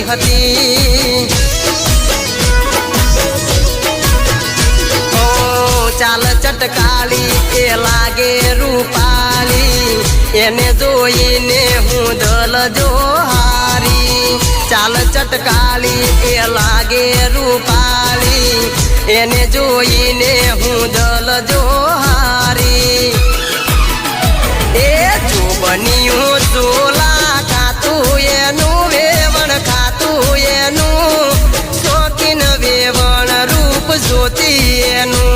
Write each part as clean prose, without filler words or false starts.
હતી। ચાલ ચટકાળી એ લાગે રૂપાળી એને જોઈને હું દલ જો હારી। ચાલ ચટકાળી એ લાગે રૂપાળી એને જોઈને હું દલ જો હારી। એ જો બન્યું ચોલા ખાતું એનું વેવણ ખાતું એનું શોખીન વેવણ રૂપ જોતી એનું।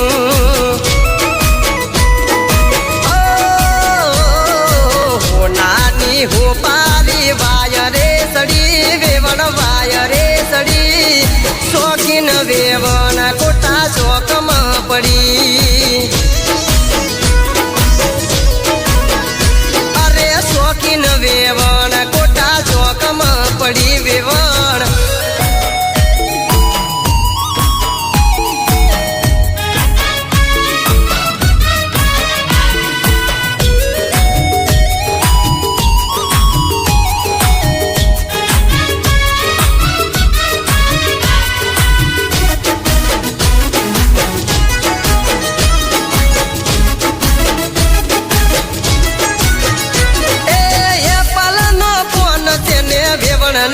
નાની હો પારી વાયરે સડી વેવણ વાયરે સડી શોખીન વેવણ કોટા શોકમાં પડી। અરે શોખીન વેવણ કોટા શોકમાં પડી વેવણ।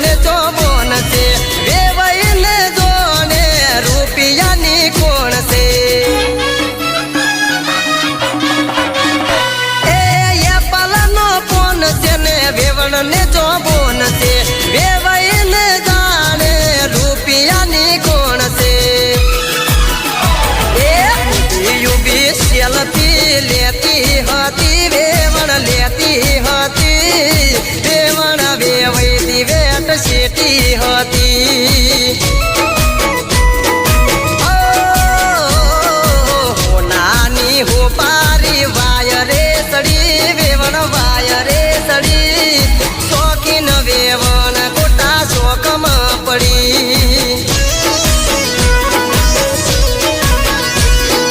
ને તો બોન છે વેવાઈને જોને રૂપિયાની કોણ છે। એ પાલનો કોણ છે ને વેવણ ને તો બોન છે વેવાઈને જાણે રૂપિયાની કોણ છે। એ યુબી સેલ્ફી લેતી હતી વેવણ લેતી હતી વેવણ વેવાઈ વેટ શેટી હતી। નાની હો પારી વાયરે સડી વેવણ વાયરે સડી શોખીન વેવણ કોટા શોકમાં પડી।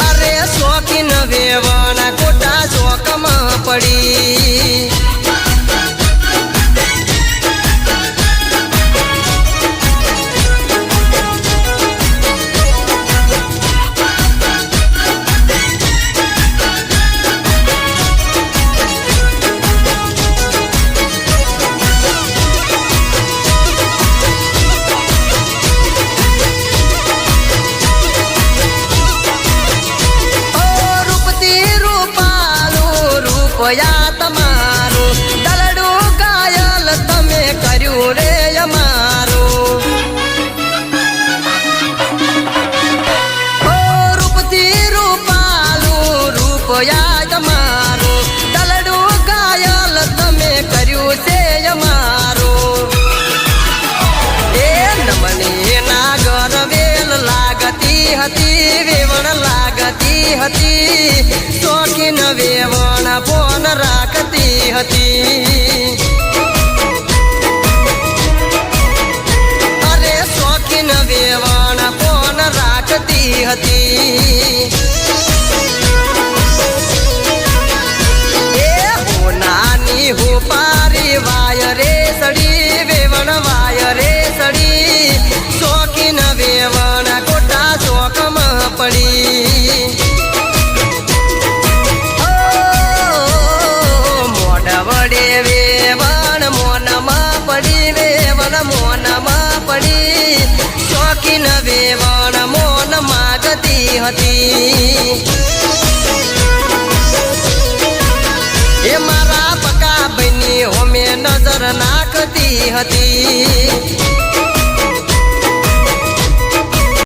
અરે શોખીન વેવણ કોટા શોકમાં પડી। યા તમારું દલડું કાયલ તમે કર્યું રે અમારું। રૂપથી રૂપાલું રૂપયા તમારું દલડું કાયલ તમે કર્યું છે અમારું। એ નમની ના ગરવેલ લાગતી હતી વેવણ લાગતી હતી શોખીન વેવણ ફોન રાખતી હતી। અરે શોખીન વેવણ ફોન રાખતી હતી। એ હો નાની હો પારી વાયરે સડી વેવણ વાયરે સડી શોખીન વેવણ કોટા શોકમાં પડી। વડે વેવણ મોનમાં પડી વેવણ મોનમાં પડી શોખીન વેવણ મોન માગતી હતી। એ મારા પકા બની હોમે નજર નાખતી હતી।